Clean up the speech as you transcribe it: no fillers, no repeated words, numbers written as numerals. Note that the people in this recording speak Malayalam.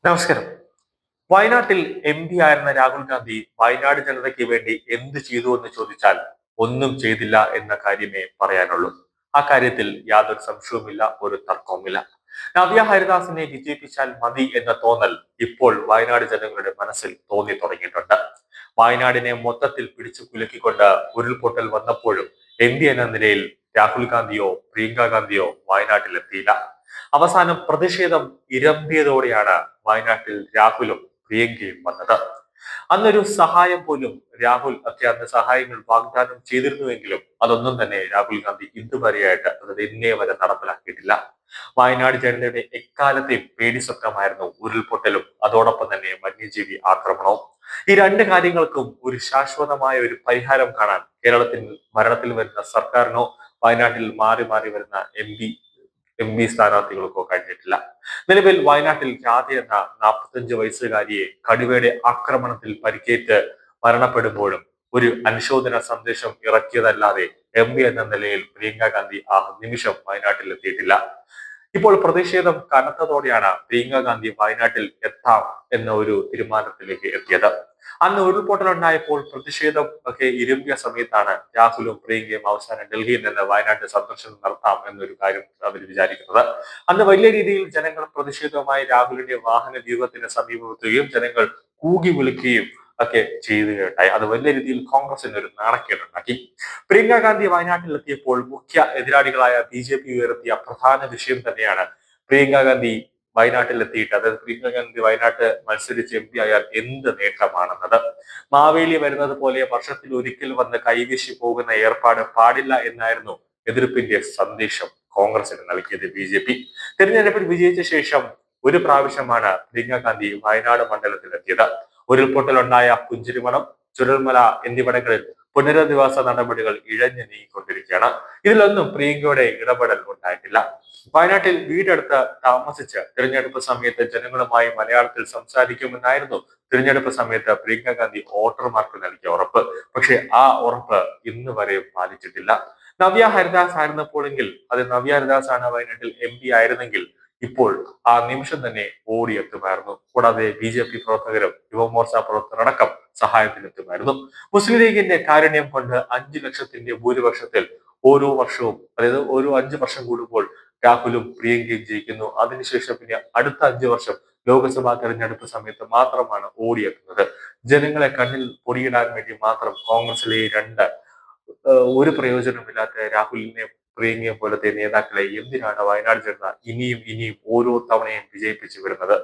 നമസ്കാരം. വയനാട്ടിൽ എം.പി ആയിരുന്ന രാഹുൽ ഗാന്ധി വയനാട് ജനതയ്ക്ക് വേണ്ടി എന്ത് ചെയ്തു എന്ന് ചോദിച്ചാൽ ഒന്നും ചെയ്തില്ല എന്ന കാര്യമേ പറയാനുള്ളൂ. ആ കാര്യത്തിൽ യാതൊരു സംശയവുമില്ല, ഒരു തർക്കവുമില്ല. നവ്യ ഹരിദാസിനെ വിജയിപ്പിച്ചാൽ മതി എന്ന തോന്നൽ ഇപ്പോൾ വയനാട് ജനങ്ങളുടെ മനസ്സിൽ തോന്നി തുടങ്ങിയിട്ടുണ്ട്. വയനാടിനെ മൊത്തത്തിൽ പിടിച്ചു കുലുക്കിക്കൊണ്ട് ഉരുൾപൊട്ടൽ വന്നപ്പോഴും എം.പി എന്ന നിലയിൽ രാഹുൽ ഗാന്ധിയോ പ്രിയങ്ക ഗാന്ധിയോ വയനാട്ടിൽ എത്തിയില്ല. അവസാനം പ്രതിഷേധം ഇരമ്പിയതോടെയാണ് വയനാട്ടിൽ രാഹുലും പ്രിയങ്കയും വന്നത്. അന്നൊരു സഹായം പോലും രാഹുൽ ഒക്കെ അന്ന് സഹായങ്ങൾ വാഗ്ദാനം ചെയ്തിരുന്നുവെങ്കിലും അതൊന്നും തന്നെ രാഹുൽ ഗാന്ധി ഇതുവരെയായിട്ട് അത് ഇന്നേ വരെ നടപ്പിലാക്കിയിട്ടില്ല. വയനാട് ജനതയുടെ എക്കാലത്തെയും പേടി സ്വപ്നമായിരുന്നു ഉരുൾപൊട്ടലും അതോടൊപ്പം തന്നെ വന്യജീവി ആക്രമണവും. ഈ രണ്ട് കാര്യങ്ങൾക്കും ഒരു ശാശ്വതമായ ഒരു പരിഹാരം കാണാൻ കേരളത്തിൽ ഭരണത്തിൽ വരുന്ന സർക്കാരിനോ വയനാട്ടിൽ മാറി മാറി വരുന്ന എം പി സ്ഥാനാർത്ഥികൾക്കോ കഴിഞ്ഞിട്ടില്ല. നിലവിൽ വയനാട്ടിൽ രാധ എന്ന 45 വയസ്സുകാരിയെ കടുവയുടെ ആക്രമണത്തിൽ പരിക്കേറ്റ് മരണപ്പെടുമ്പോഴും ഒരു അനുശോചന സന്ദേശം ഇറക്കിയതല്ലാതെ എം.പി എന്ന നിലയിൽ പ്രിയങ്ക ഗാന്ധി ആ നിമിഷം വയനാട്ടിൽ എത്തിയിട്ടില്ല. ഇപ്പോൾ പ്രതിഷേധം കനത്തതോടെയാണ് പ്രിയങ്ക ഗാന്ധി വയനാട്ടിൽ എത്താം എന്ന ഒരു തീരുമാനത്തിലേക്ക് എത്തിയത്. അന്ന് ഉരുൾപൊട്ടൽ ഉണ്ടായപ്പോൾ പ്രതിഷേധം ഒക്കെ ഇരുമ്പിയ സമയത്താണ് രാഹുലും പ്രിയങ്കയും അവസാനം ഡൽഹിയിൽ നിന്ന് വയനാട്ടിൽ സന്ദർശനം നടത്താം എന്നൊരു കാര്യം അവർ വിചാരിക്കുന്നത്. അന്ന് വലിയ രീതിയിൽ ജനങ്ങൾ പ്രതിഷേധവുമായി രാഹുലിന്റെ വാഹന വ്യൂഹത്തിന് സമീപമെത്തുകയും ജനങ്ങൾ കൂകി വിളിക്കുകയും ഒക്കെ ചെയ്യുകയുണ്ടായി. അത് വലിയ രീതിയിൽ കോൺഗ്രസിന് ഒരു നാണക്കേടുണ്ടാക്കി. പ്രിയങ്ക ഗാന്ധി വയനാട്ടിൽ എത്തിയപ്പോൾ മുഖ്യ എതിരാളികളായ ബി.ജെ.പി ഉയർത്തിയ പ്രധാന വിഷയം തന്നെയാണ് പ്രിയങ്ക ഗാന്ധി വയനാട്ടിൽ എത്തിയിട്ട്, അതായത് പ്രിയങ്ക ഗാന്ധി വയനാട്ട് മത്സരിച്ച് എം.പി ആയാൽ എന്ത് നേട്ടമാണെന്നത്. മാവേലി വരുന്നത് പോലെ വർഷത്തിൽ ഒരിക്കൽ വന്ന് കൈവീശി പോകുന്ന ഏർപ്പാട് പാടില്ല എന്നായിരുന്നു എതിർപ്പിന്റെ സന്ദേശം കോൺഗ്രസിന് നൽകിയത് ബി.ജെ.പി. തെരഞ്ഞെടുപ്പിൽ വിജയിച്ച ശേഷം ഒരു പ്രാവശ്യമാണ് പ്രിയങ്ക ഗാന്ധി വയനാട് മണ്ഡലത്തിലെത്തിയത്. ഉരുൾപൊട്ടലുണ്ടായ പുഞ്ചിരിമണം, ചുരൽമല എന്നിവിടങ്ങളിൽ പുനരധിവാസ നടപടികൾ ഇഴഞ്ഞു നീങ്ങിക്കൊണ്ടിരിക്കുകയാണ്. ഇതിലൊന്നും പ്രിയങ്കയുടെ ഇടപെടൽ ഉണ്ടായിട്ടില്ല. വയനാട്ടിൽ വീടെടുത്ത് താമസിച്ച് തിരഞ്ഞെടുപ്പ് സമയത്ത് ജനങ്ങളുമായി മലയാളത്തിൽ സംസാരിക്കുമെന്നായിരുന്നു തിരഞ്ഞെടുപ്പ് സമയത്ത് പ്രിയങ്ക ഗാന്ധി വോട്ടർമാർക്ക് നൽകിയ ഉറപ്പ്. പക്ഷെ ആ ഉറപ്പ് ഇന്ന് വരെ പാലിച്ചിട്ടില്ല. നവ്യ ഹരിദാസ് ആയിരുന്നപ്പോഴെങ്കിൽ, അത് നവ്യ ഹരിദാസ് ആണ് വയനാട്ടിൽ എം.പി ആയിരുന്നെങ്കിൽ ഇപ്പോൾ ആ നിമിഷം തന്നെ ഓടിയെത്തുമായിരുന്നു. കൂടാതെ ബി.ജെ.പി പ്രവർത്തകരും യുവമോർച്ച പ്രവർത്തകരടക്കം സഹായത്തിനെത്തുമായിരുന്നു. മുസ്ലിം ലീഗിന്റെ കാരുണ്യം കൊണ്ട് 5 ലക്ഷത്തിന്റെ ഭൂരിപക്ഷത്തിൽ ഓരോ വർഷവും, അതായത് ഓരോ 5 വർഷം കൂടുമ്പോൾ രാഹുലും പ്രിയങ്കയും ജയിക്കുന്നു. അതിനുശേഷം പിന്നെ അടുത്ത 5 വർഷം ലോക്സഭാ തെരഞ്ഞെടുപ്പ് സമയത്ത് മാത്രമാണ് ഓടിയെത്തുന്നത്. ജനങ്ങളെ കണ്ണിൽ പൊടിയിടാൻ വേണ്ടി മാത്രം കോൺഗ്രസിലെ ഈ രണ്ട് ഒരു പ്രയോജനമില്ലാത്ത രാഹുലിനെ പ്രിയങ്കയെ പോലത്തെ നേതാക്കളെ എന്തിനാണ് വയനാട് ജനത ഇനിയും ഇനിയും ഓരോ തവണയും വിജയിപ്പിച്ചു വിടുന്നത്?